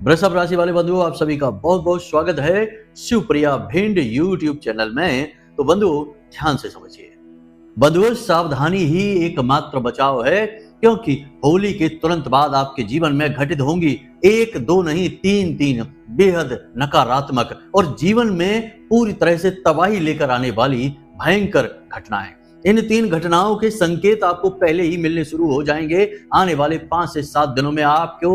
वृषभ राशि वाले बंधुओं, आप सभी का बहुत बहुत स्वागत है शिवप्रिया भिंड यूट्यूब चैनल में। तो बंधुओं, ध्यान से समझिए। बंधुओं, सावधानी ही एकमात्र बचाव है, क्योंकि होली के तुरंत बाद आपके जीवन में घटित होंगी एक दो नहीं तीन बेहद नकारात्मक और जीवन में पूरी तरह से तबाही लेकर आने वाली भयंकर घटनाएं। इन 3 घटनाओं के संकेत आपको पहले ही मिलने शुरू हो जाएंगे। आने वाले 5 से 7 दिनों में आपको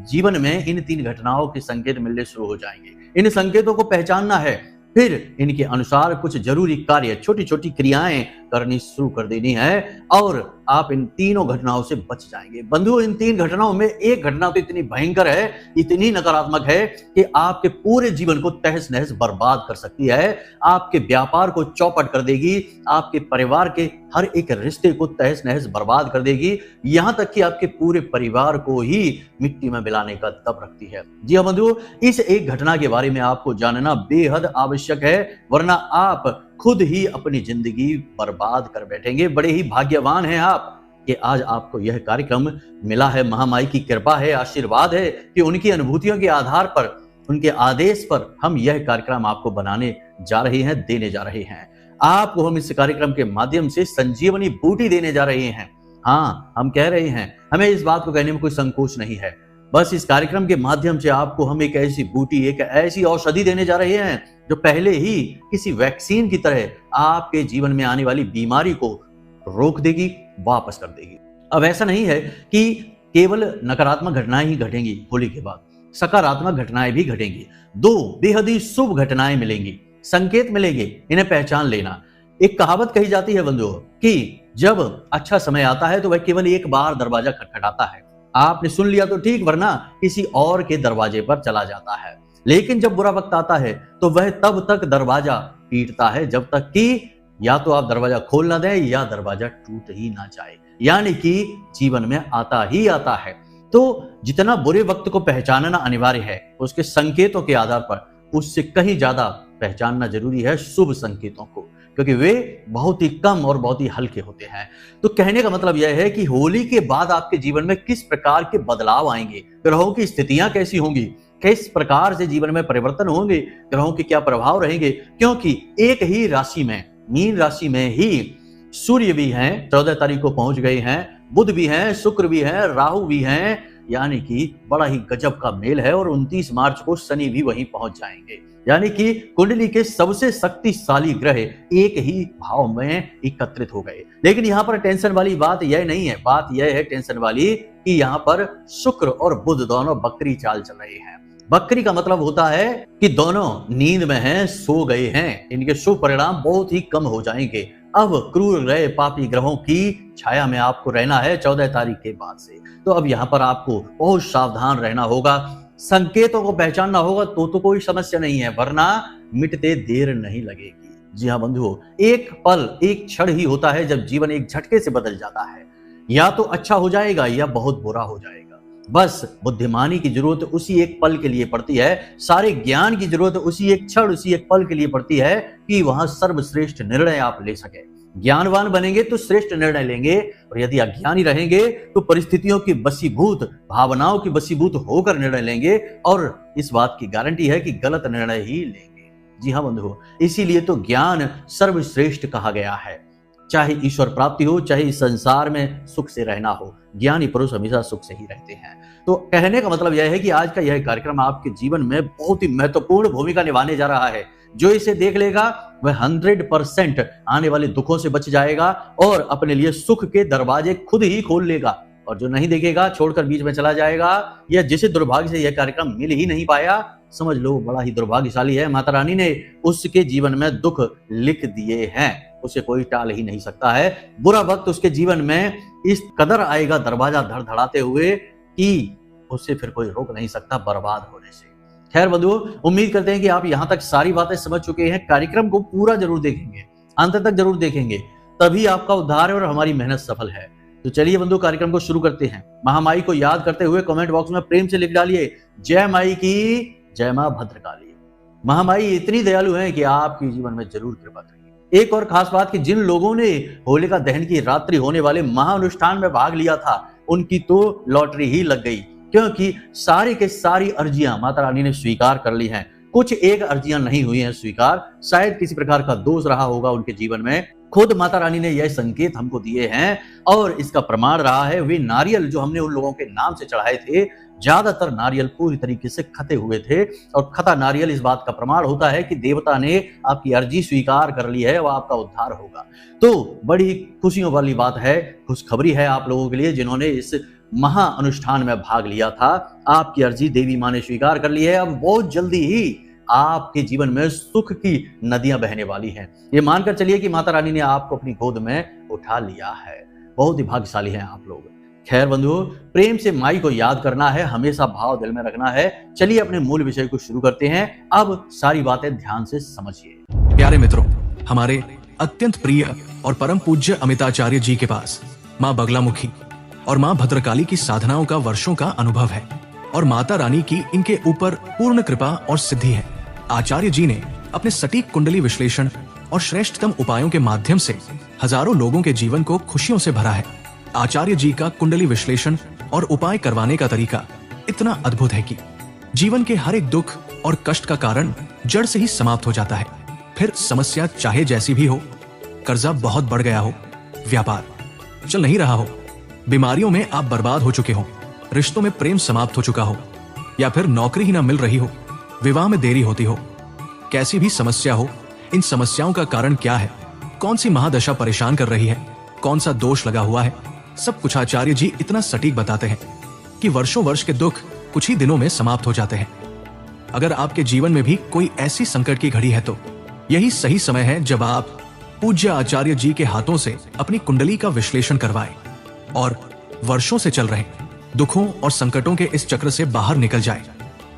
जीवन में इन 3 घटनाओं के संकेत मिलने शुरू हो जाएंगे। इन संकेतों को पहचानना है, फिर इनके अनुसार कुछ जरूरी कार्य, छोटी छोटी क्रियाएं करनी शुरू कर देनी है और आप इन तीनों घटनाओं से बच जाएंगे। बंधुओं, इन 3 घटनाओं में एक घटना तो इतनी भयंकर है, इतनी नकारात्मक है कि आपके पूरे जीवन को तहस नहस बर्बाद कर सकती है। आपके व्यापार को चौपट कर देगी, आपके परिवार के हर एक रिश्ते को तहस नहस बर्बाद कर देगी, यहां तक कि आपके पूरे परिवार को ही मिट्टी में मिलाने का दम रखती है। जी हाँ बंधुओं, इस एक घटना के बारे में आपको जानना बेहद आवश्यक है, वरना आप खुद ही अपनी जिंदगी बर्बाद कर बैठेंगे। बड़े ही भाग्यवान हैं आप कि आज आपको यह कार्यक्रम मिला है। महामाई की कृपा है, आशीर्वाद है कि उनकी अनुभूतियों के आधार पर, उनके आदेश पर हम यह कार्यक्रम आपको बनाने जा रहे हैं, देने जा रहे हैं। आपको हम इस कार्यक्रम के माध्यम से संजीवनी बूटी देने जा रहे हैं। हाँ, हम कह रहे हैं, हमें इस बात को कहने में कोई संकोच नहीं है। बस इस कार्यक्रम के माध्यम से आपको हम एक ऐसी बूटी, एक ऐसी औषधि देने जा रहे हैं जो पहले ही किसी वैक्सीन की तरह आपके जीवन में आने वाली बीमारी को रोक देगी, वापस कर देगी। अब ऐसा नहीं है कि केवल नकारात्मक घटनाएं ही घटेंगी होली के बाद, सकारात्मक घटनाएं भी घटेंगी। 2 बेहद ही शुभ घटनाएं मिलेंगी, संकेत मिलेंगे, इन्हें पहचान लेना। एक कहावत कही जाती है बंधुओं कि जब अच्छा समय आता है तो वह केवल एक बार दरवाजा खटखटाता है। आपने सुन लिया तो ठीक, वरना किसी और के दरवाजे पर चला जाता है। लेकिन जब बुरा वक्त आता है तो वह तब तक दरवाजा पीटता है जब तक कि या तो आप दरवाजा खोल ना दें या दरवाजा टूट ही ना जाए, यानी कि जीवन में आता ही आता है। तो जितना बुरे वक्त को पहचानना अनिवार्य है, उसके संकेतों के आधार पर उससे कहीं ज्यादा पहचानना जरूरी है शुभ संकेतों को, क्योंकि वे बहुत ही कम और बहुत ही हल्के होते हैं। तो कहने का मतलब यह है कि होली के बाद आपके जीवन में किस प्रकार के बदलाव आएंगे, ग्रहों की स्थितियां कैसी होंगी, किस प्रकार से जीवन में परिवर्तन होंगे, ग्रहों के क्या प्रभाव रहेंगे, क्योंकि एक ही राशि में, मीन राशि में ही सूर्य भी हैं, 14 तारीख को पहुंच गए हैं, बुध भी हैं, शुक्र भी हैं, राहु भी हैं, यानी कि बड़ा ही गजब का मेल है। और 29 मार्च को शनि भी वहीं पहुंच जाएंगे, यानी कि कुंडली के सबसे शक्तिशाली ग्रह एक ही भाव में एकत्रित हो गए। लेकिन यहाँ पर टेंशन वाली बात यह नहीं है, बात यह है टेंशन वाली कि यहाँ पर शुक्र और बुध दोनों बकरी चाल चल रहे हैं। बकरी का मतलब होता है कि दोनों नींद में हैं, सो गए हैं, इनके शुभ परिणाम बहुत ही कम हो जाएंगे। अब क्रूर ग्रह, पापी ग्रहों की छाया में आपको रहना है 14 तारीख के बाद से। तो अब यहाँ पर आपको बहुत सावधान रहना होगा, संकेतों को पहचानना होगा, तो कोई समस्या नहीं है, वरना मिटते देर नहीं लगेगी। जी हाँ बंधुओं, एक पल, एक क्षण ही होता है जब जीवन एक झटके से बदल जाता है। या तो अच्छा हो जाएगा या बहुत बुरा हो जाएगा। बस बुद्धिमानी की जरूरत उसी एक पल के लिए पड़ती है, सारे ज्ञान की जरूरत उसी एक क्षण, उसी एक पल के लिए पड़ती है कि वहां सर्वश्रेष्ठ निर्णय आप ले सके। ज्ञानवान बनेंगे तो श्रेष्ठ निर्णय लेंगे, और यदि अज्ञानी रहेंगे तो परिस्थितियों की वशीभूत, भावनाओं की वशीभूत होकर निर्णय लेंगे, और इस बात की गारंटी है कि गलत निर्णय ही लेंगे। जी हाँ बंधुओं, इसीलिए तो ज्ञान सर्वश्रेष्ठ कहा गया है। चाहे ईश्वर प्राप्ति हो, चाहे इस संसार में सुख से रहना हो, ज्ञानी पुरुष हमेशा सुख से ही रहते हैं। तो कहने का मतलब यह है कि आज का यह कार्यक्रम आपके जीवन में बहुत ही महत्वपूर्ण भूमिका निभाने जा रहा है। जो इसे देख लेगा वह 100% आने वाले दुखों से बच जाएगा और अपने लिए सुख के दरवाजे खुद ही खोल लेगा। और जो नहीं देखेगा, छोड़कर बीच में चला जाएगा, या जिसे दुर्भाग्य से यह कार्यक्रम मिल ही नहीं पाया, समझ लो बड़ा ही दुर्भाग्यशाली है। माता रानी ने उसके जीवन में दुख लिख दिए हैं, उसे कोई टाल ही नहीं सकता है। बुरा वक्त उसके जीवन में इस कदर आएगा दरवाजा धड़धड़ाते हुए कि उससे फिर कोई रोक नहीं सकता बर्बाद होने से। खैर बंधुओं, उम्मीद करते हैं कि आप यहाँ तक सारी बातें समझ चुके हैं। कार्यक्रम को पूरा जरूर देखेंगे, अंत तक जरूर देखेंगे, तभी आपका उद्धार है और हमारी मेहनत सफल है। तो चलिए बंधु, कार्यक्रम को शुरू करते हैं। महामाई को याद करते हुए कमेंट बॉक्स में प्रेम से लिख डालिए, जय माई की, जय मां भद्रकाली। महामाई इतनी दयालु है कि आपके जीवन में जरूर कृपा करेगी। एक और खास बात कि जिन लोगों ने होलिका दहन की रात्रि होने वाले महाअनुष्ठान में भाग लिया था, उनकी तो लॉटरी ही लग गई, क्योंकि सारी के सारी अर्जियां माता रानी ने स्वीकार कर ली हैं। कुछ एक अर्जियां नहीं हुई हैं स्वीकार, शायद किसी प्रकार का दोष रहा होगा उनके जीवन में। खुद माता रानी ने यह संकेत हमको दिए हैं और इसका प्रमाण रहा है वे नारियल जो हमने उन लोगों के नाम से चढ़ाए थे, ज्यादातर नारियल पूरी तरीके से खते हुए थे। और खता नारियल इस बात का प्रमाण होता है कि देवता ने आपकी अर्जी स्वीकार कर ली है, वह आपका उद्धार होगा। तो बड़ी खुशियों वाली बात है, खुशखबरी है आप लोगों के लिए जिन्होंने इस महा अनुष्ठान में भाग लिया था। आपकी अर्जी देवी माँ ने स्वीकार कर ली है। अब बहुत जल्दी ही आपके जीवन में सुख की नदियां बहने वाली हैं। ये मानकर चलिए कि माता रानी ने आपको अपनी गोद में उठा लिया है। बहुत ही भाग्यशाली हैं आप लोग। खैर बंधुओं, प्रेम से माई को याद करना है, हमेशा भाव दिल में रखना है। चलिए अपने मूल विषय को शुरू करते हैं। अब सारी बातें ध्यान से समझिए। प्यारे मित्रों, हमारे अत्यंत प्रिय और परम पूज्य अमिताचार्य जी के पास माँ बगलामुखी और माँ भद्रकाली की साधनाओं का वर्षों का अनुभव है और माता रानी की इनके ऊपर पूर्ण कृपा और सिद्धि है। आचार्य जी ने अपने सटीक कुंडली विश्लेषण और श्रेष्ठतम उपायों के माध्यम से हजारों लोगों के जीवन को खुशियों से भरा है। आचार्य जी का कुंडली विश्लेषण और उपाय करवाने का तरीका इतना अद्भुत है कि जीवन के हर एक दुख और कष्ट का कारण जड़ से ही समाप्त हो जाता है। फिर समस्या चाहे जैसी भी हो, कर्जा बहुत बढ़ गया हो, व्यापार चल नहीं रहा हो, बीमारियों में आप बर्बाद हो चुके हो, रिश्तों में प्रेम समाप्त हो चुका हो, या फिर नौकरी ही ना मिल रही हो, विवाह में देरी होती हो, कैसी भी समस्या हो, इन समस्याओं का कारण क्या है, कौन सी महादशा परेशान कर रही है, कौन सा दोष लगा हुआ है, सब कुछ आचार्य जी इतना सटीक बताते हैं कि वर्षों वर्ष के दुख कुछ ही दिनों में समाप्त हो जाते हैं। अगर आपके जीवन में भी कोई ऐसी संकट की घड़ी है तो यही सही समय है जब आप पूज्य आचार्य जी के हाथों से अपनी कुंडली का विश्लेषण करवाएं और वर्षों से चल रहे दुखों और संकटों के इस चक्र से बाहर निकल जाएं।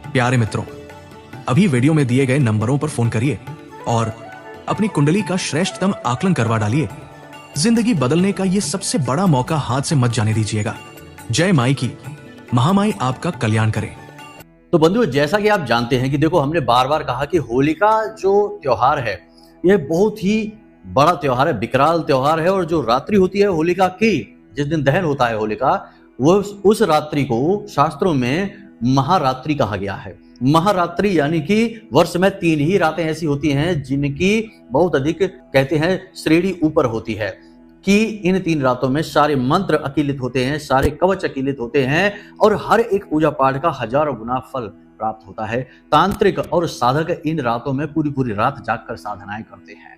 प्यारे मित्रों, अभी वीडियो में दिए गए नंबरों पर फोन करिए और अपनी कुंडली का श्रेष्ठतम आकलन करवा डालिए। जिंदगी बदलने का ये सबसे बड़ा मौका हाथ से मत जाने दीजिएगा। जय माई की, महामाई आपका कल्याण करे। तो बंधुओं, जैसा कि आप जानते हैं कि देखो, हमने बार बार कहा कि होलिका जो त्योहार है यह बहुत ही बड़ा त्योहार है, विकराल त्योहार है। और जो रात्रि होती है होलिका की, जिस दिन दहन होता है होलिका, वो उस रात्रि को शास्त्रों में महारात्रि कहा गया है। महारात्रि यानी कि वर्ष में 3 ही रातें ऐसी होती हैं जिनकी बहुत अधिक कहते हैं श्रेणी ऊपर होती है कि इन 3 रातों में सारे मंत्र अकीलित होते हैं, सारे कवच अकीलित होते हैं और हर एक पूजा पाठ का हजारों गुना फल प्राप्त होता है। तांत्रिक और साधक इन रातों में पूरी पूरी रात जागकर साधनाएं करते हैं।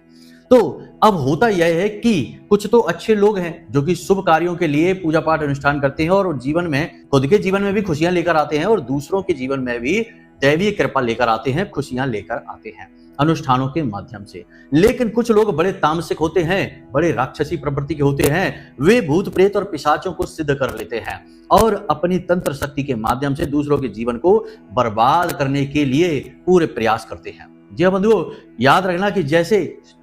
तो अब होता यह है कि कुछ तो अच्छे लोग हैं जो कि शुभ कार्यों के लिए पूजा पाठ अनुष्ठान करते हैं और जीवन में, खुद के जीवन में भी खुशियां लेकर आते हैं और दूसरों के जीवन में भी दैवीय कृपा लेकर आते हैं, खुशियां लेकर आते हैं अनुष्ठानों के माध्यम से। लेकिन कुछ लोग बड़े तामसिक होते हैं, बड़े राक्षसी प्रवृत्ति के होते हैं। वे भूत प्रेत और पिशाचों को सिद्ध कर लेते हैं और अपनी तंत्र शक्ति के माध्यम से दूसरों के जीवन को बर्बाद करने के लिए पूरे प्रयास करते हैं। जी हाँ बंधुओं, याद रखना कि जैसे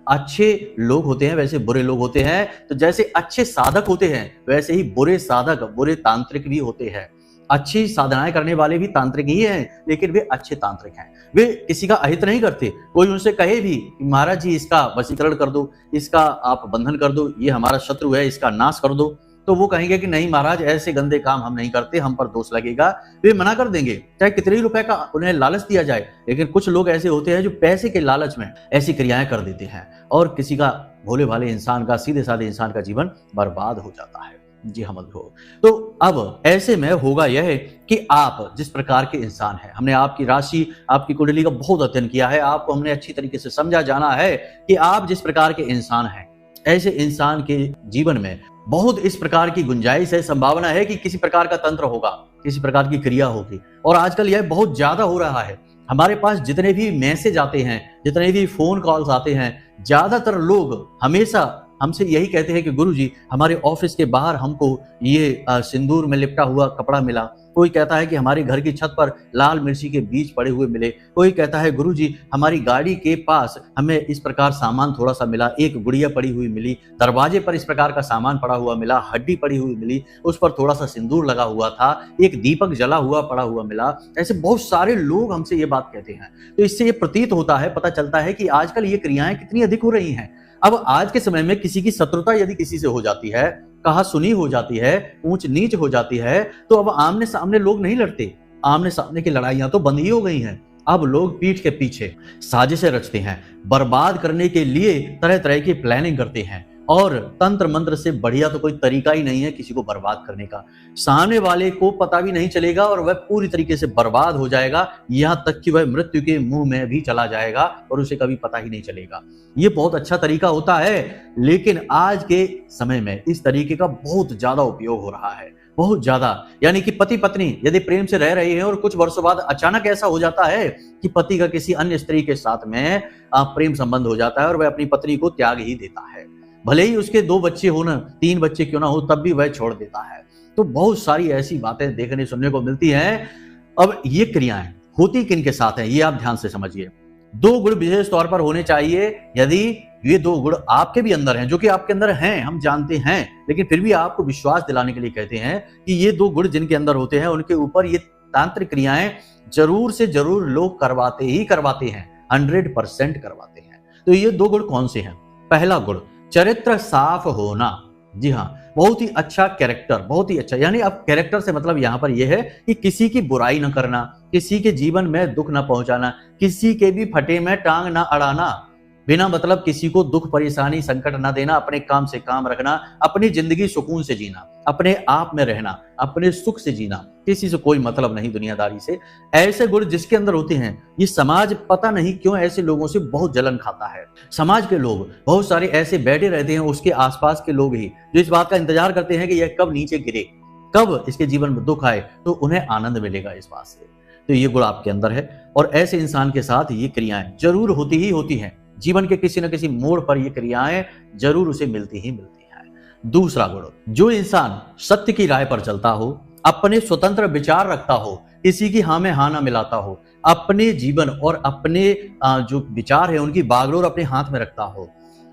अच्छे लोग होते हैं वैसे बुरे लोग होते हैं। तो जैसे अच्छे साधक होते हैं वैसे ही बुरे साधक, बुरे तांत्रिक भी होते हैं। अच्छी साधनाएं करने वाले भी तांत्रिक ही हैं, लेकिन वे अच्छे तांत्रिक हैं। वे किसी का अहित नहीं करते। कोई उनसे कहे भी कि महाराज जी इसका वशीकरण कर दो, इसका आप बंधन कर दो, ये हमारा शत्रु है, इसका नाश कर दो, तो वो कहेंगे कि नहीं महाराज, ऐसे गंदे काम हम नहीं करते, हम पर दोष लगेगा। वे मना कर देंगे, चाहे कितने रुपए का उन्हें लालच दिया जाए। लेकिन कुछ लोग ऐसे होते हैं जो पैसे के लालच में ऐसी क्रियाएं कर देते हैं और किसी का, भोले भाले इंसान का, सीधे साधे इंसान का जीवन बर्बाद हो जाता है। जी हाँ बंधुओं, तो अब ऐसे में होगा यह कि आप जिस प्रकार के इंसान हैं, हमने आपकी राशि, आपकी कुंडली का बहुत अध्ययन किया है, आपको हमने अच्छी तरीके से समझा, जाना है कि आप जिस प्रकार के इंसान हैं, ऐसे इंसान के जीवन में बहुत इस प्रकार की गुंजाइश है, संभावना है कि किसी प्रकार का तंत्र होगा, किसी प्रकार की क्रिया होगी। और आजकल यह बहुत ज्यादा हो रहा है। हमारे पास जितने भी मैसेज आते हैं, जितने भी फोन कॉल्स आते हैं, ज्यादातर लोग हमेशा हमसे यही कहते हैं कि गुरुजी, हमारे ऑफिस के बाहर हमको ये सिंदूर में लिपटा हुआ कपड़ा मिला। कोई कहता है कि हमारे घर की छत पर लाल मिर्ची के बीज पड़े हुए मिले। कोई कहता है गुरुजी, हमारी गाड़ी के पास हमें इस प्रकार सामान थोड़ा सा मिला, एक गुड़िया पड़ी हुई मिली, दरवाजे पर इस प्रकार का सामान पड़ा हुआ मिला, हड्डी पड़ी हुई मिली, उस पर थोड़ा सा सिंदूर लगा हुआ था, एक दीपक जला हुआ पड़ा हुआ मिला। ऐसे बहुत सारे लोग हमसे ये बात कहते हैं। तो इससे ये प्रतीत होता है, पता चलता है कि आजकल ये क्रियाएं कितनी अधिक हो रही हैं। अब आज के समय में किसी की शत्रुता यदि किसी से हो जाती है कहा सुनी हो जाती है, ऊंच नीच हो जाती है, तो अब आमने सामने लोग नहीं लड़ते। आमने सामने की लड़ाइयां तो बंद ही हो गई हैं। अब लोग पीठ के पीछे साजिशें रचते हैं, बर्बाद करने के लिए तरह तरह की प्लानिंग करते हैं, और तंत्र मंत्र से बढ़िया तो कोई तरीका ही नहीं है किसी को बर्बाद करने का। सामने वाले को पता भी नहीं चलेगा और वह पूरी तरीके से बर्बाद हो जाएगा, यहाँ तक कि वह मृत्यु के मुंह में भी चला जाएगा और उसे कभी पता ही नहीं चलेगा। ये बहुत अच्छा तरीका होता है, लेकिन आज के समय में इस तरीके का बहुत ज्यादा उपयोग हो रहा है, बहुत ज्यादा। यानी कि पति पत्नी यदि प्रेम से रह रहे हैं और कुछ वर्षों बाद अचानक ऐसा हो जाता है कि पति का किसी अन्य स्त्री के साथ में प्रेम संबंध हो जाता है और वह अपनी पत्नी को त्याग ही देता है, भले ही उसके 2 बच्चे हो ना, 3 बच्चे क्यों ना हो, तब भी वह छोड़ देता है। तो बहुत सारी ऐसी बातें देखने सुनने को मिलती हैं। अब ये क्रियाएं होती किन के साथ हैं, ये आप ध्यान से समझिए। 2 गुण विशेष तौर पर होने चाहिए। यदि ये 2 गुण आपके भी अंदर हैं, जो कि आपके अंदर हैं, हम जानते हैं, लेकिन फिर भी आपको विश्वास दिलाने के लिए कहते हैं कि ये 2 गुण जिनके अंदर होते हैं, उनके ऊपर ये तांत्रिक क्रियाएं जरूर से जरूर लोग करवाते ही करवाते हैं, 100% करवाते हैं। तो ये 2 गुण कौन से हैं? पहला गुण, चरित्र साफ होना। जी हाँ, बहुत ही अच्छा कैरेक्टर, बहुत ही अच्छा। यानी अब कैरेक्टर से मतलब यहाँ पर यह है कि किसी की बुराई न करना, किसी के जीवन में दुख न पहुंचाना, किसी के भी फटे में टांग न अड़ाना, बिना मतलब किसी को दुख परेशानी संकट न देना, अपने काम से काम रखना, अपनी जिंदगी सुकून से जीना, अपने आप में रहना, अपने सुख से जीना, किसी से कोई मतलब नहीं दुनियादारी से। ऐसे गुण जिसके अंदर होते हैं, ये समाज पता नहीं क्यों ऐसे लोगों से बहुत जलन खाता है। समाज के लोग बहुत सारे ऐसे बैठे रहते हैं, उसके आसपास के लोग ही, जो इस बात का इंतजार करते हैं कि यह कब नीचे गिरे, कब इसके जीवन में दुख आए तो उन्हें आनंद मिलेगा इस बात से। तो ये गुण आपके अंदर है और ऐसे इंसान के साथ ये क्रियाएं जरूर होती ही होती हैं। जीवन के किसी न किसी मोड़ पर ये क्रियाएं जरूर उसे मिलती ही मिलती हैं। दूसरा गुण, जो इंसान सत्य की राह पर चलता हो, अपने स्वतंत्र विचार रखता हो, किसी की हाँ में हाँ ना मिलाता हो, अपने जीवन और अपने जो विचार है उनकी बागडोर अपने हाथ में रखता हो,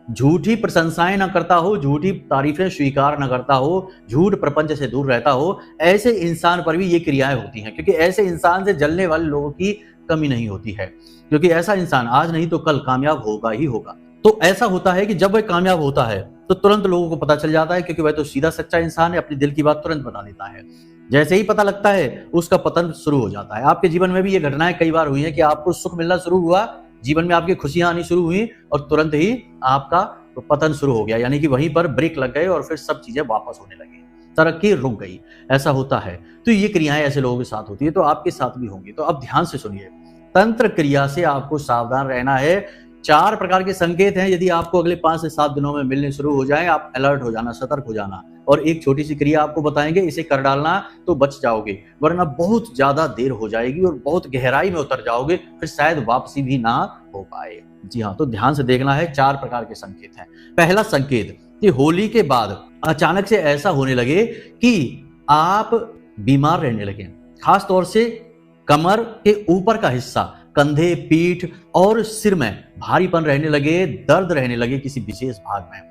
झूठी प्रशंसाएं ना करता हो, झूठी तारीफें स्वीकार ना करता हो, झूठ प्रपंच से दूर रहता हो, ऐसे इंसान पर भी ये क्रियाएं होती हैं। क्योंकि ऐसे इंसान से जलने वाले लोगों की कमी नहीं होती है, क्योंकि ऐसा इंसान आज नहीं तो कल कामयाब होगा ही होगा। तो ऐसा होता है कि जब वह कामयाब होता है तो तुरंत लोगों को पता चल जाता है, क्योंकि वह तो सीधा सच्चा इंसान है, अपनी दिल की बात तुरंत बता देता है। जैसे ही पता लगता है उसका पतन शुरू हो जाता है। आपके जीवन में भी ये घटनाएं कई बार हुई हैं कि आपको सुख मिलना शुरू हुआ, जीवन में आपकी खुशियां आनी शुरू हुई और तुरंत ही आपका पतन शुरू हो गया, यानी कि वहीं पर ब्रेक लग गए और फिर सब चीजें वापस होने लगी, तरक्की रुक गई। ऐसा होता है। तो ये क्रियाएं ऐसे लोगों के साथ होती है, तो आपके साथ भी होंगी। तो अब ध्यान से सुनिए, तंत्र क्रिया से आपको सावधान रहना है। 4 प्रकार के संकेत हैं, यदि आपको अगले 5 से 7 दिनों में मिलने शुरू हो जाए, आप अलर्ट हो जाना, सतर्क हो जाना। और एक छोटी सी क्रिया आपको बताएंगे, इसे कर डालना तो बच जाओगे, वरना बहुत ज्यादा देर हो जाएगी और बहुत गहराई में उतर जाओगे, फिर शायद वापसी भी ना हो पाए। जी हाँ, तो ध्यान से देखना है। 4 प्रकार के संकेत हैं। पहला संकेत कि होली के बाद अचानक से ऐसा होने लगे कि आप बीमार रहने लगे, खास तौर से कमर के ऊपर का हिस्सा, कंधे, पीठ और सिर में भारीपन रहने लगे, दर्द रहने लगे किसी विशेष भाग में,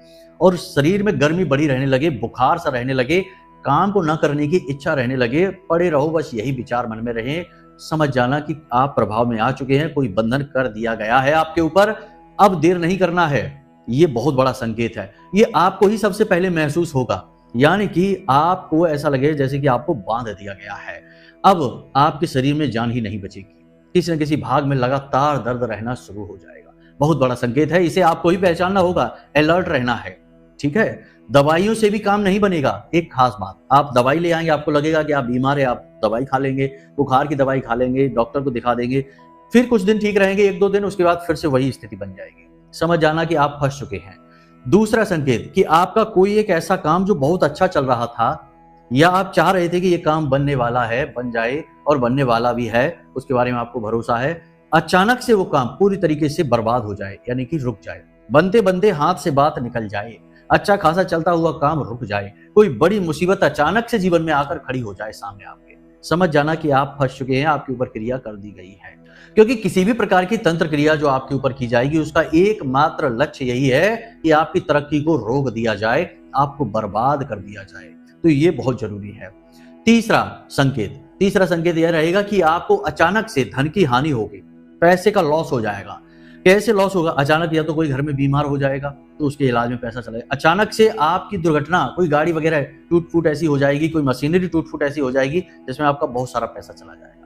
और शरीर में गर्मी बढ़ी रहने लगे, बुखार सा रहने लगे, काम को न करने की इच्छा रहने लगे, पड़े रहो बस यही विचार मन में रहे, समझ जाना कि आप प्रभाव में आ चुके हैं, कोई बंधन कर दिया गया है आपके ऊपर, अब देर नहीं करना है। ये बहुत बड़ा संकेत है। ये आपको ही सबसे पहले महसूस होगा, यानी कि आपको ऐसा लगे जैसे कि आपको बांध दिया गया है। अब आपके शरीर में जान ही नहीं बचेगी, किसी न किसी भाग में लगातार दर्द रहना शुरू हो जाएगा। बहुत बड़ा संकेत है, इसे आपको ही पहचानना होगा, अलर्ट रहना है। ठीक है, दवाइयों से भी काम नहीं बनेगा। एक खास बात, आप दवाई ले आएंगे, आपको लगेगा कि आप बीमार है, आप दवाई खा लेंगे, बुखार की दवाई खा लेंगे, डॉक्टर को दिखा देंगे, फिर कुछ दिन ठीक रहेंगे, 1-2 दिन, उसके बाद फिर से वही स्थिति बन जाएगी। समझ जाना कि आप फंस चुके हैं। दूसरा संकेत कि आपका कोई एक ऐसा काम जो बहुत अच्छा चल रहा था, या आप चाह रहे थे कि ये काम बनने वाला है, बन जाए, और बनने वाला भी है, उसके बारे में आपको भरोसा है, अचानक से वो काम पूरी तरीके से बर्बाद हो जाए, यानी कि रुक जाए, बनते बनते हाथ से बात निकल जाए, अच्छा खासा चलता हुआ काम रुक जाए, कोई बड़ी मुसीबत अचानक से जीवन में आकर खड़ी हो जाए सामने आपके, समझ जाना कि आप फंस चुके हैं, आपके ऊपर क्रिया कर दी गई है। क्योंकि किसी भी प्रकार की तंत्र क्रिया जो आपके ऊपर की जाएगी, उसका एकमात्र लक्ष्य यही है कि आपकी तरक्की को रोक दिया जाए, आपको बर्बाद कर दिया जाए। तो ये बहुत जरूरी है। तीसरा संकेत यह रहेगा कि आपको अचानक से धन की हानि होगी, पैसे का लॉस हो जाएगा, कैसे लॉस होगा? अचानक या तो कोई घर में बीमार हो जाएगा तो उसके इलाज में पैसा चला जाएगा। अचानक से आपकी दुर्घटना, कोई गाड़ी वगैरह टूट फूट ऐसी हो जाएगी, कोई मशीनरी टूट फूट ऐसी हो जाएगी जिसमें आपका बहुत सारा पैसा चला जाएगा।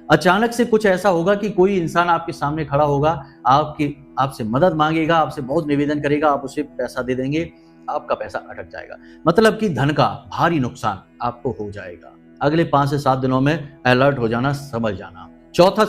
अचानक से कुछ ऐसा होगा कि कोई इंसान आपके सामने खड़ा होगा, आपसे मदद मांगेगा, आपसे बहुत निवेदन करेगा, आप उसे पैसा दे देंगे, आपका पैसा अटक जाएगा। मतलब कि धन का भारी नुकसान आपको हो जाएगा। अगले 5 से 7 दिनों में अलर्ट हो जाना, समझ जाना। चौथा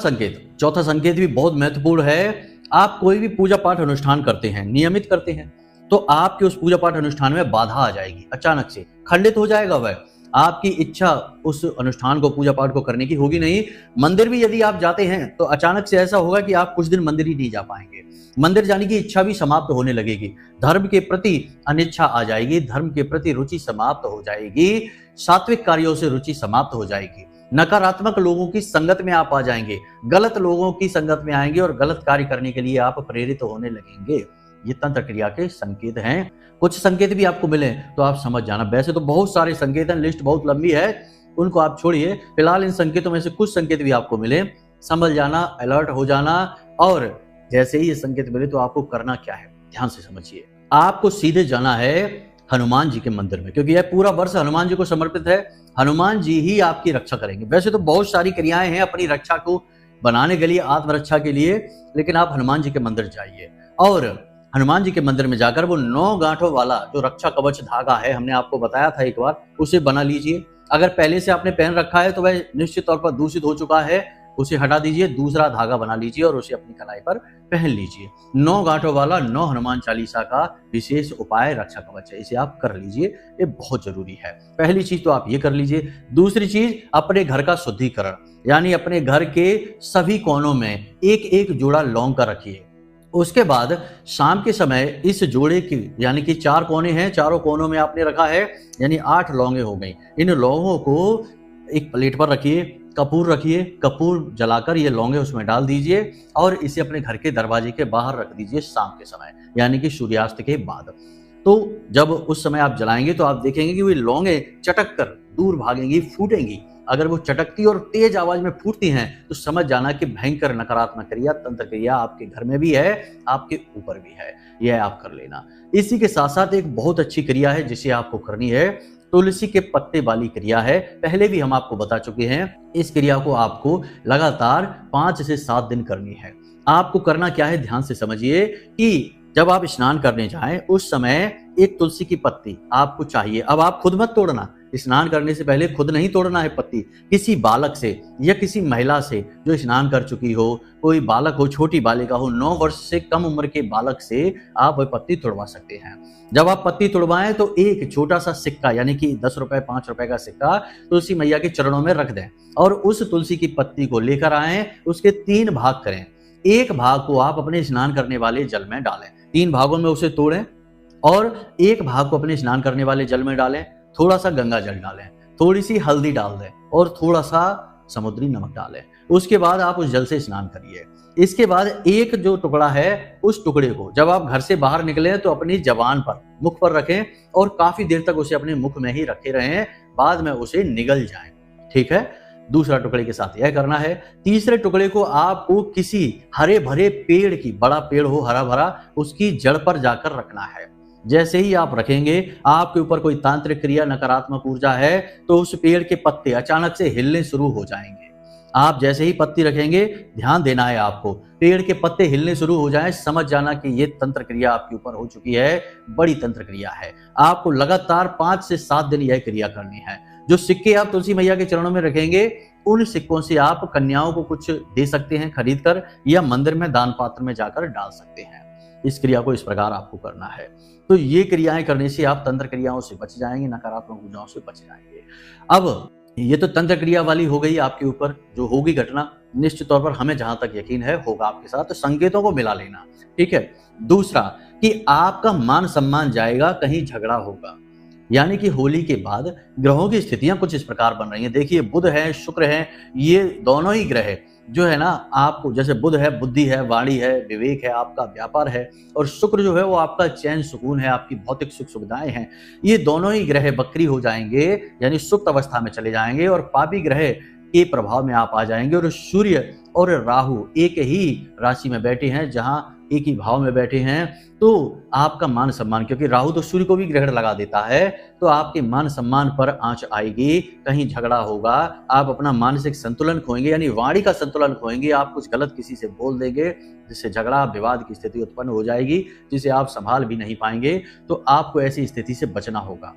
संकेत भी बहुत महत्वपूर्ण है। आप कोई भी पूजा पाठ अनुष्ठान करते हैं, नियमित करते हैं, तो आपके उस पूजा पाठ अनुष्ठान में बाधा आ जाएगी, अचानक से खंडित हो जाएगा वह। आपकी इच्छा उस अनुष्ठान को, पूजा पाठ को करने की होगी नहीं। मंदिर भी यदि आप जाते हैं तो अचानक से ऐसा होगा कि आप कुछ दिन मंदिर ही नहीं जा पाएंगे। मंदिर जाने की इच्छा भी समाप्त होने लगेगी। धर्म के प्रति अनिच्छा आ जाएगी, धर्म के प्रति रुचि समाप्त हो जाएगी, सात्विक कार्यों से रुचि समाप्त हो जाएगी। नकारात्मक लोगों की संगत में आप आ जाएंगे, गलत लोगों की संगत में आएंगे और गलत कार्य करने के लिए आप प्रेरित होने लगेंगे। ये तंत्र क्रिया के संकेत हैं। कुछ संकेत भी आपको मिले तो आप समझ जाना। वैसे तो बहुत सारे संकेत हैं, लिस्ट बहुत लंबी है, उनको आप छोड़िए। फिलहाल इन संकेतों में से कुछ संकेत भी आपको मिले, समझ जाना, अलर्ट हो जाना। और जैसे ही ये संकेत मिले तो आपको करना क्या है, ध्यान से समझिए। आपको सीधे जाना है हनुमान जी के मंदिर में, क्योंकि यह पूरा वर्ष हनुमान जी को समर्पित है। हनुमान जी ही आपकी रक्षा करेंगे। वैसे तो बहुत सारी क्रियाएं हैं अपनी रक्षा को बनाने के लिए, आत्मरक्षा के लिए, लेकिन आप हनुमान जी के मंदिर जाइए और हनुमान जी के मंदिर में जाकर वो 9 गांठों वाला जो रक्षा कवच धागा है, हमने आपको बताया था एक बार, उसे बना लीजिए। अगर पहले से आपने पहन रखा है तो वह निश्चित तौर पर दूषित हो चुका है, उसे हटा दीजिए, दूसरा धागा बना लीजिए और उसे अपनी कलाई पर पहन लीजिए। 9 गांठों वाला 9 हनुमान चालीसा का विशेष उपाय रक्षा कवच है, इसे आप कर लीजिए, ये बहुत जरूरी है। पहली चीज तो आप ये कर लीजिए। दूसरी चीज, अपने घर का शुद्धिकरण, यानी अपने घर के सभी कोनों में एक एक जोड़ा लौंग का रखिए। उसके बाद शाम के समय इस जोड़े की, यानी कि 4 कोने हैं, चारों कोनों में आपने रखा है, यानी 8 लौंगे हो गई। इन लौंगों को एक प्लेट पर रखिए, कपूर रखिए, कपूर जलाकर ये लौंगे उसमें डाल दीजिए और इसे अपने घर के दरवाजे के बाहर रख दीजिए शाम के समय, यानी कि सूर्यास्त के बाद। तो जब उस समय आप जलाएंगे तो आप देखेंगे कि वे लौंगे चटक कर दूर भागेंगी, फूटेंगी। अगर वो चटकती और तेज आवाज में फूटती हैं तो समझ जाना कि भयंकर नकारात्मक क्रिया, तंत्र क्रिया आपके घर में भी है, आपके ऊपर भी है। यह आप कर लेना। इसी के साथ साथ एक बहुत अच्छी क्रिया है जिसे आपको करनी है, तुलसी के पत्ते वाली क्रिया है। पहले भी हम आपको बता चुके हैं। इस क्रिया को आपको लगातार 5 से 7 दिन करनी है। आपको करना क्या है, ध्यान से समझिए कि जब आप स्नान करने जाएं उस समय एक तुलसी की पत्ती आपको चाहिए। अब आप खुद मत तोड़ना, स्नान करने से पहले खुद नहीं तोड़ना है पत्ती, किसी बालक से या किसी महिला से जो स्नान कर चुकी हो, कोई बालक हो, छोटी बालिका हो, 9 वर्ष से कम उम्र के बालक से आप वह पत्ती तोड़वा सकते हैं। जब आप पत्ती तोड़वाएं तो एक छोटा सा सिक्का, यानी कि 10 रुपए 5 रुपए का सिक्का तुलसी मैया के चरणों में रख दें और उस तुलसी की पत्ती को लेकर आएं। उसके 3 भाग करें। एक भाग को आप अपने स्नान करने वाले जल में डालें, 3 भागों में उसे तोड़ें और एक भाग को अपने स्नान करने वाले जल में डालें। थोड़ा सा गंगा जल डालें, थोड़ी सी हल्दी डाल दें और थोड़ा सा समुद्री नमक डालें। उसके बाद आप उस जल से स्नान करिए। इसके बाद एक जो टुकड़ा है, उस टुकड़े को जब आप घर से बाहर निकले तो अपनी जबान पर, मुख पर रखें और काफी देर तक उसे अपने मुख में ही रखे रहें, बाद में उसे निगल जाएं। ठीक है, दूसरा टुकड़े के साथ यह करना है। तीसरे टुकड़े को आपको किसी हरे भरे पेड़ की, बड़ा पेड़ हो हरा भरा, उसकी जड़ पर जाकर रखना है। जैसे ही आप रखेंगे, आपके ऊपर कोई तांत्रिक क्रिया, नकारात्मक ऊर्जा है तो उस पेड़ के पत्ते अचानक से हिलने शुरू हो जाएंगे। आप जैसे ही पत्ती रखेंगे, ध्यान देना है आपको, पेड़ के पत्ते हिलने शुरू हो जाएं, समझ जाना कि ये तंत्र क्रिया आपके ऊपर हो चुकी है, बड़ी तंत्र क्रिया है। आपको लगातार 5 से 7 दिन यह क्रिया करनी है। जो सिक्के आप तुलसी मैया के चरणों में रखेंगे, उन सिक्कों से आप कन्याओं को कुछ दे सकते हैं खरीद कर, या मंदिर में दान पात्र में जाकर डाल सकते हैं। इस क्रिया को इस प्रकार आपको करना है। तो ये क्रियाएं करने से आप तंत्र क्रियाओं से बच जाएंगे, नकारात्मक ऊर्जाओं से बच जाएंगे। अब ये तो तंत्र क्रिया वाली हो गई आपके ऊपर, जो होगी घटना, निश्चित तौर पर हमें जहां तक यकीन है होगा आपके साथ, तो संकेतों को मिला लेना। ठीक है। दूसरा कि आपका मान सम्मान जाएगा, कहीं झगड़ा होगा। यानी कि होली के बाद ग्रहों की स्थितियां कुछ इस प्रकार बन रही हैं। देखिए, बुध है, शुक्र है, ये दोनों ही ग्रह जो है ना, आपको, जैसे बुध है बुद्धि है, वाणी है, विवेक है, आपका व्यापार है, और शुक्र जो है वो आपका चैन सुकून है, आपकी भौतिक सुख सुविधाएं हैं। ये दोनों ही ग्रह वक्री हो जाएंगे, यानी सुप्त अवस्था में चले जाएंगे, और पापी ग्रह के प्रभाव में आप आ जाएंगे। और सूर्य और राहु एक ही राशि में बैठे हैं, जहां एक ही भाव में बैठे हैं, तो आपका मान सम्मान, क्योंकि राहु तो सूर्य को भी ग्रहण लगा देता है, तो आपके मान सम्मान पर आंच आएगी, कहीं झगड़ा होगा, आप अपना मानसिक संतुलन खोएंगे, यानी वाणी का संतुलन खोएंगे, आप कुछ गलत किसी से बोल देंगे जिससे झगड़ा विवाद की स्थिति उत्पन्न हो जाएगी, जिसे आप संभाल भी नहीं पाएंगे। तो आपको ऐसी स्थिति से बचना होगा,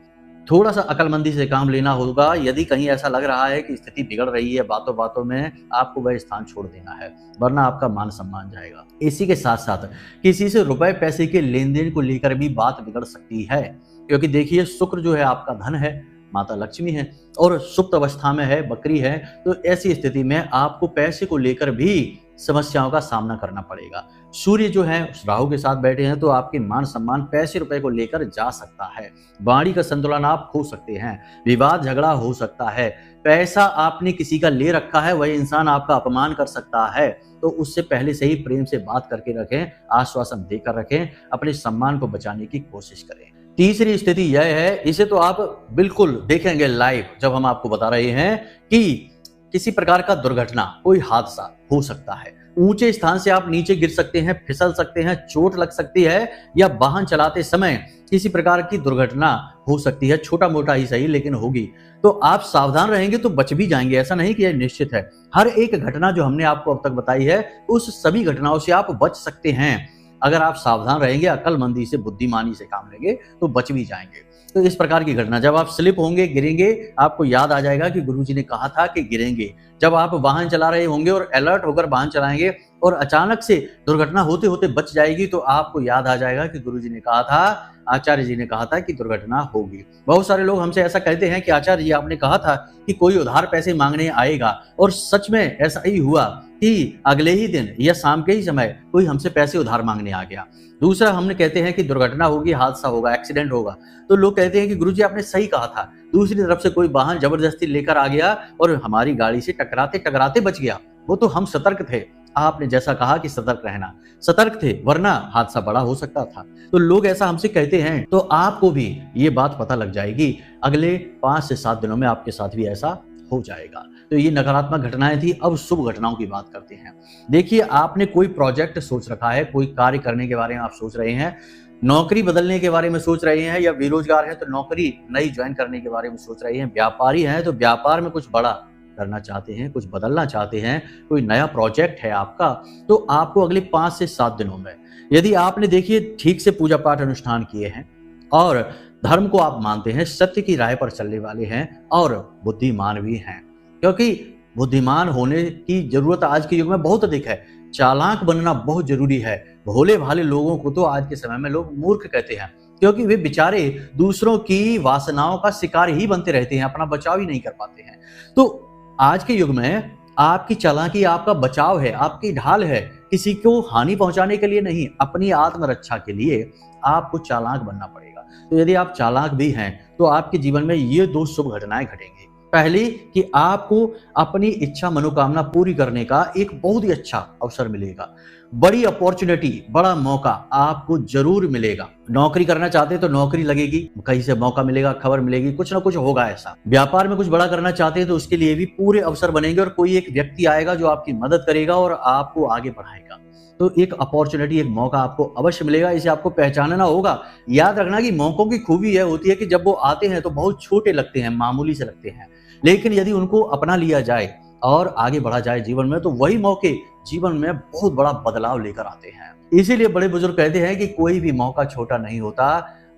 थोड़ा सा अकलमंदी से काम लेना होगा। यदि कहीं ऐसा लग रहा है कि स्थिति बिगड़ रही है बातों बातों में, आपको वह स्थान छोड़ देना है, वरना आपका मान सम्मान जाएगा। इसी के साथ साथ किसी से रुपए पैसे के लेन देन को लेकर भी बात बिगड़ सकती है, क्योंकि देखिए शुक्र जो है आपका धन है, माता लक्ष्मी है, और सुप्त अवस्था में है, बकरी है, तो ऐसी स्थिति में आपको पैसे को लेकर भी समस्याओं का सामना करना पड़ेगा। सूर्य जो है राहु के साथ बैठे हैं, तो आपके मान सम्मान पैसे रुपए को लेकर जा सकता है, वाणी का संतुलन आप खो सकते हैं, विवाद झगड़ा हो सकता है, पैसा आपने किसी का ले रखा है, वही इंसान आपका अपमान कर सकता है, तो उससे पहले से ही प्रेम से बात करके रखें, आश्वासन देकर रखें, अपने सम्मान को बचाने की कोशिश करें। तीसरी स्थिति यह है, इसे तो आप बिल्कुल देखेंगे लाइव, जब हम आपको बता रहे हैं कि किसी प्रकार का दुर्घटना, कोई हादसा हो सकता है, ऊंचे स्थान से आप नीचे गिर सकते हैं, फिसल सकते हैं, चोट लग सकती है, या वाहन चलाते समय किसी प्रकार की दुर्घटना हो सकती है, छोटा मोटा ही सही लेकिन होगी, तो आप सावधान रहेंगे तो बच भी जाएंगे। ऐसा नहीं कि यह निश्चित है, हर एक घटना जो हमने आपको अब तक बताई है, उस सभी घटनाओं से आप बच सकते हैं। अगर आप सावधान रहेंगे, अक्लमंदी से, बुद्धिमानी से काम लेंगे, तो बच भी जाएंगे। तो इस प्रकार की घटना, जब आप स्लिप होंगे, गिरेंगे, आपको याद आ जाएगा कि गुरुजी ने कहा था कि गिरेंगे। जब आप वाहन चला रहे होंगे और अलर्ट होकर वाहन चलाएंगे और अचानक से दुर्घटना होते होते बच जाएगी, तो आपको याद आ जाएगा कि गुरुजी ने कहा था, आचार्य जी ने कहा था कि दुर्घटना होगी। बहुत सारे लोग हमसे ऐसा कहते हैं कि आचार्य जी आपने कहा था कि कोई उधार पैसे मांगने आएगा, और सच में ऐसा ही हुआ कि अगले ही दिन या शाम के ही समय कोई हमसे पैसे उधार मांगने आ गया। दूसरा, हमने कहते हैं कि दुर्घटना होगी, हादसा होगा, एक्सीडेंट होगा, तो लोग कहते हैं कि गुरुजी आपने सही कहा था, दूसरी तरफ से कोई वाहन जबरदस्ती लेकर आ गया और हमारी गाड़ी से टकराते टकराते बच गया, वो तो हम सतर्क थे, आपने जैसा कहा कि सतर्क रहना, सतर्क थे, वरना हादसा बड़ा हो सकता था। तो लोग ऐसा हमसे कहते हैं, तो आपको भी ये बात पता लग जाएगी, अगले 5 से 7 दिनों में आपके साथ भी ऐसा हो जाएगा। तो ये नकारात्मक घटनाएं थी। अब शुभ घटनाओं की बात करते हैं। देखिए, आपने कोई प्रोजेक्ट सोच रखा है, कोई कार्य करने के बारे में आप सोच रहे हैं, नौकरी बदलने के बारे में सोच रहे हैं, या बेरोजगार हैं तो नौकरी नई ज्वाइन करने के बारे में सोच रहे हैं, व्यापारी हैं तो व्यापार में कुछ बड़ा करना चाहते हैं, कुछ बदलना चाहते हैं, कोई नया प्रोजेक्ट है आपका, तो आपको अगले 5 से 7 दिनों में, यदि आपने देखिए ठीक से पूजा पाठ अनुष्ठान किए हैं और धर्म को आप मानते हैं, सत्य की राह पर चलने वाले हैं और बुद्धिमान भी हैं, क्योंकि बुद्धिमान होने की जरूरत आज के युग में बहुत अधिक है, चालाक बनना बहुत जरूरी है। भोले भाले लोगों को तो आज के समय में लोग मूर्ख कहते हैं, क्योंकि वे बेचारे दूसरों की वासनाओं का शिकार ही बनते रहते हैं, अपना बचाव ही नहीं कर पाते हैं। तो आज के युग में आपकी चालाकी आपका बचाव है, आपकी ढाल है, किसी को हानि पहुंचाने के लिए नहीं, अपनी आत्मरक्षा के लिए आपको चालाक बनना पड़ेगा। तो यदि आप चालाक भी हैं तो आपके जीवन में ये 2 शुभ घटनाएं घटेंगी। पहली कि आपको अपनी इच्छा मनोकामना पूरी करने का एक बहुत ही अच्छा अवसर मिलेगा, बड़ी अपॉर्चुनिटी, बड़ा मौका आपको जरूर मिलेगा। नौकरी करना चाहते हैं तो नौकरी लगेगी, कहीं से मौका मिलेगा, खबर मिलेगी, कुछ ना कुछ होगा ऐसा। व्यापार में कुछ बड़ा करना चाहते हैं तो उसके लिए भी पूरे अवसर बनेंगे और कोई एक व्यक्ति आएगा जो आपकी मदद करेगा और आपको आगे बढ़ाएगा। तो एक अपॉर्चुनिटी, एक मौका आपको अवश्य मिलेगा, इसे आपको पहचानना होगा। याद रखना कि मौकों की खूबी यह होती है कि जब वो आते हैं तो बहुत छोटे लगते हैं, मामूली से लगते हैं, लेकिन यदि उनको अपना लिया जाए और आगे बढ़ा जाए जीवन में, तो वही मौके जीवन में बहुत बड़ा बदलाव लेकर आते हैं। इसीलिए बड़े बुजुर्ग कहते हैं कि कोई भी मौका छोटा नहीं होता,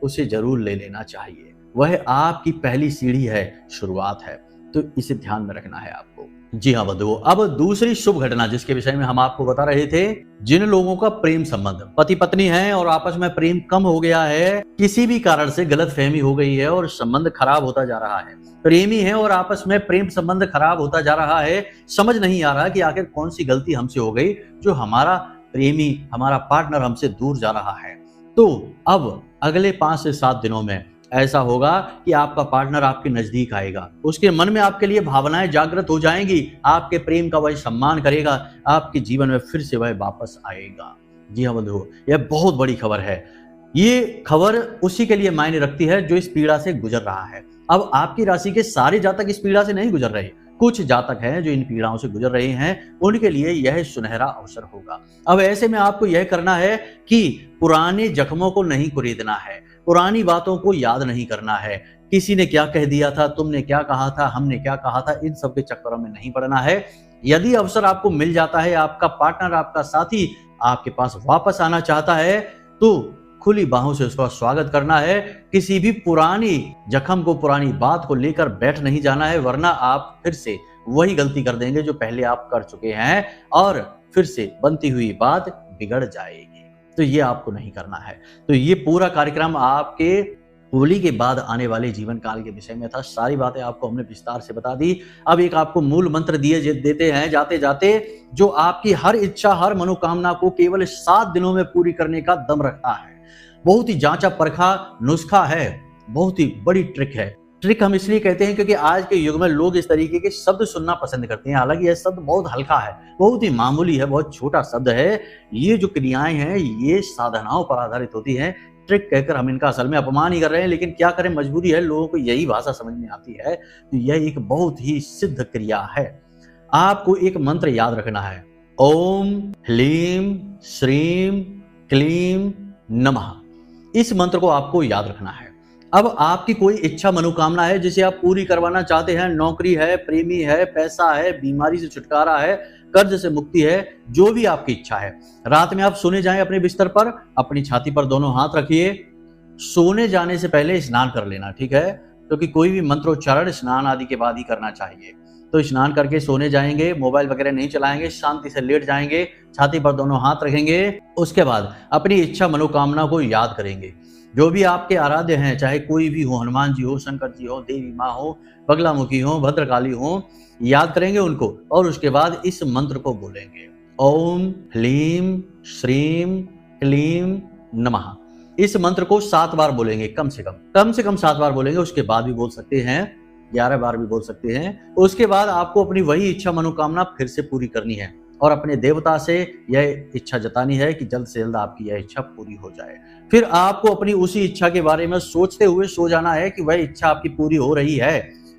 उसे जरूर ले लेना चाहिए, वह आपकी पहली सीढ़ी है, शुरुआत है, तो इसे ध्यान में रखना है आपको। जी हाँ बंधुओं, अब दूसरी शुभ घटना जिसके विषय में हम आपको बता रहे थे, जिन लोगों का प्रेम संबंध, पति पत्नी है और आपस में प्रेम कम हो गया है, किसी भी कारण से गलतफहमी हो गई है और संबंध खराब होता जा रहा है, प्रेमी है और आपस में प्रेम संबंध खराब होता जा रहा है, समझ नहीं आ रहा कि आखिर कौन सी गलती हमसे हो गई जो हमारा प्रेमी, हमारा पार्टनर हमसे दूर जा रहा है। तो अब अगले 5 से 7 दिनों में ऐसा होगा कि आपका पार्टनर आपके नजदीक आएगा, उसके मन में आपके लिए भावनाएं जागृत हो जाएंगी, आपके प्रेम का वह सम्मान करेगा, आपके जीवन में फिर से वह वापस आएगा। जी हाँ बंधुओं, यह बहुत बड़ी खबर है। ये खबर उसी के लिए मायने रखती है जो इस पीड़ा से गुजर रहा है। अब आपकी राशि के सारे जातक इस पीड़ा से नहीं गुजर रहे, कुछ जातक हैं जो इन पीड़ाओं से गुजर रहे हैं, उनके लिए यह सुनहरा अवसर होगा। अब ऐसे में आपको यह करना है कि पुराने जख्मों को नहीं कुरेदना है, पुरानी बातों को याद नहीं करना है। किसी ने क्या कह दिया था, तुमने क्या कहा था, हमने क्या कहा था, इन सब के चक्करों में नहीं पड़ना है। यदि अवसर आपको मिल जाता है, आपका पार्टनर, आपका साथी आपके पास वापस आना चाहता है, तो खुली बाहों से उसका स्वागत करना है। किसी भी पुरानी जख्म को, पुरानी बात को लेकर बैठ नहीं जाना है, वरना आप फिर से वही गलती कर देंगे जो पहले आप कर चुके हैं और फिर से बनती हुई बात बिगड़ जाएगी। तो ये आपको नहीं करना है। तो ये पूरा कार्यक्रम आपके होली के बाद आने वाले जीवन काल के विषय में था। सारी बातें आपको हमने विस्तार से बता दी। अब एक आपको मूल मंत्र देते हैं जाते जाते, जो आपकी हर इच्छा, हर मनोकामना को केवल 7 दिनों में पूरी करने का दम रखता है। बहुत ही जांचा परखा नुस्खा है, बहुत ही बड़ी ट्रिक है। ट्रिक हम इसलिए कहते हैं क्योंकि आज के युग में लोग इस तरीके के शब्द सुनना पसंद करते हैं। हालांकि यह शब्द बहुत हल्का है, बहुत ही मामूली है, बहुत छोटा शब्द है। ये जो क्रियाएं हैं ये साधनाओं पर आधारित होती हैं। ट्रिक कहकर हम इनका असल में अपमान ही कर रहे हैं, लेकिन क्या करें, मजबूरी है, लोगों को यही भाषा समझ में आती है। तो यह एक बहुत ही सिद्ध क्रिया है। आपको एक मंत्र याद रखना है, ओम ह्लीम श्रीम क्लीम नमः। इस मंत्र को आपको याद रखना है। अब आपकी कोई इच्छा, मनोकामना है जिसे आप पूरी करवाना चाहते हैं, नौकरी है, प्रेमी है, पैसा है, बीमारी से छुटकारा है, कर्ज से मुक्ति है, जो भी आपकी इच्छा है। रात में आप सोने जाएं अपने बिस्तर पर, अपनी छाती पर दोनों हाथ रखिए। सोने जाने से पहले स्नान कर लेना, ठीक है, क्योंकि कोई भी मंत्रोच्चारण स्नान आदि के बाद ही करना चाहिए। तो स्नान करके सोने जाएंगे, मोबाइल वगैरह नहीं चलाएंगे, शांति से लेट जाएंगे, छाती पर दोनों हाथ रखेंगे। उसके बाद अपनी इच्छा, मनोकामना को याद करेंगे। जो भी आपके आराध्य हैं, चाहे कोई भी हो, हनुमान जी हो, शंकर जी हो, देवी माँ हो, बगलामुखी हो, भद्रकाली हो, याद करेंगे उनको और उसके बाद इस मंत्र को बोलेंगे, ओम ह्लीम श्रीम क्लीम नमः। इस मंत्र को 7 बार बोलेंगे, कम से कम 7 बार बोलेंगे। उसके बाद भी बोल सकते हैं, 11 बार भी बोल सकते हैं। उसके बाद आपको अपनी वही इच्छा, मनोकामना फिर से पूरी करनी है और अपने देवता से यह इच्छा जतानी है कि जल्द से जल्द आपकी यह इच्छा पूरी हो जाए। फिर आपको अपनी उसी इच्छा के बारे में सोचते हुए सो जाना है कि वह इच्छा आपकी पूरी हो रही है।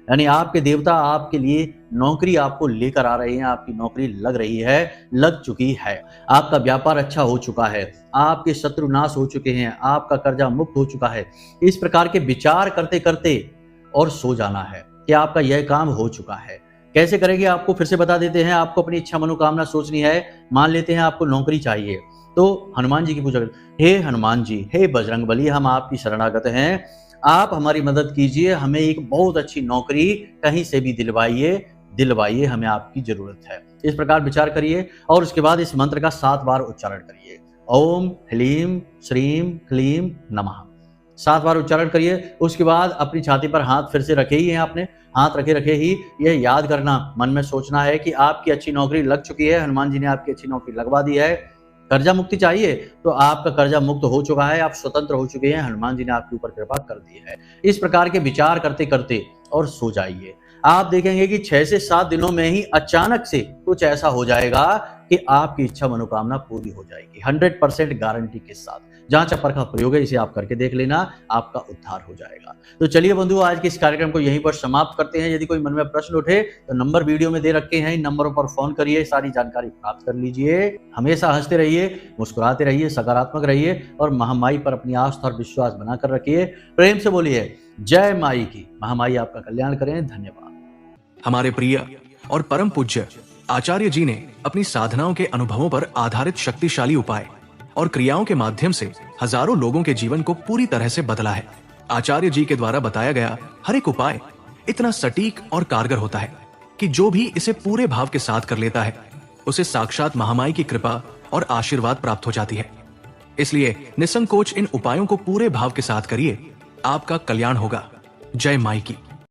यानी आपके देवता आपके लिए नौकरी आपको लेकर आ रहे हैं, आपकी नौकरी लग रही है, लग चुकी है, आपका व्यापार अच्छा हो चुका है, आपके शत्रु नाश हो चुके हैं, आपका कर्जा मुक्त हो चुका है। इस प्रकार के विचार करते करते और सो जाना है कि आपका यह काम हो चुका है। कैसे करेंगे आपको फिर से बता देते हैं। आपको अपनी इच्छा, मनोकामना सोचनी है। मान लेते हैं आपको नौकरी चाहिए, तो हनुमान जी की पूजा करें, हे हनुमान जी, हे बजरंग बली, हम आपकी शरणागत हैं, आप हमारी मदद कीजिए, हमें एक बहुत अच्छी नौकरी कहीं से भी दिलवाइए, हमें आपकी जरूरत है। इस प्रकार विचार करिए और उसके बाद इस मंत्र का 7 बार उच्चारण करिए, ओम ह्लीम श्रीम क्लीम नमः। 7 बार उच्चारण करिए। उसके बाद अपनी छाती पर हाथ फिर से रखे ही हैं, आपने हाथ रखे ही यह याद करना, मन में सोचना है कि आपकी अच्छी नौकरी लग चुकी है, हनुमान जी ने आपकी अच्छी नौकरी लगवा दी है। कर्जा मुक्ति चाहिए तो आपका कर्जा मुक्त हो चुका है, आप स्वतंत्र हो चुके हैं, हनुमान जी ने आपके ऊपर कृपा कर दी है। इस प्रकार के विचार करते करते और सो जाइए। आप देखेंगे कि 6 से 7 दिनों में ही अचानक से कुछ ऐसा हो जाएगा कि आपकी इच्छा, मनोकामना पूरी हो जाएगी, 100% गारंटी के साथ। जांच परखा प्रयोग है, इसे आप करके देख लेना, आपका उद्धार हो जाएगा। तो चलिए बंधु, आज के इस कार्यक्रम को यहीं पर समाप्त करते हैं। यदि कोई मन में प्रश्न उठे तो नंबर वीडियो में दे रखे हैं, इन नंबरों पर फोन करिए, सारी जानकारी प्राप्त कर लीजिए। हमेशा हंसते रहिए, मुस्कुराते रहिए, सकारात्मक रहिए और महामाई पर अपनी आस्था और विश्वास बनाकर रखिए। प्रेम से बोलिए जय माई की। महामाई आपका कल्याण करें। धन्यवाद। हमारे प्रिय और परम पूज्य आचार्य जी ने अपनी साधनाओं के अनुभवों पर आधारित शक्तिशाली उपाय और क्रियाओं के माध्यम से हजारों लोगों के जीवन को पूरी तरह से बदला है। आचार्य जी के द्वारा बताया गया हर एक उपाय इतना सटीक और कारगर होता है कि जो भी इसे पूरे भाव के साथ कर लेता है उसे साक्षात महामाई की कृपा और आशीर्वाद प्राप्त हो जाती है। इसलिए निसंकोच इन उपायों को पूरे भाव के साथ करिए, आपका कल्याण होगा। जय माई की।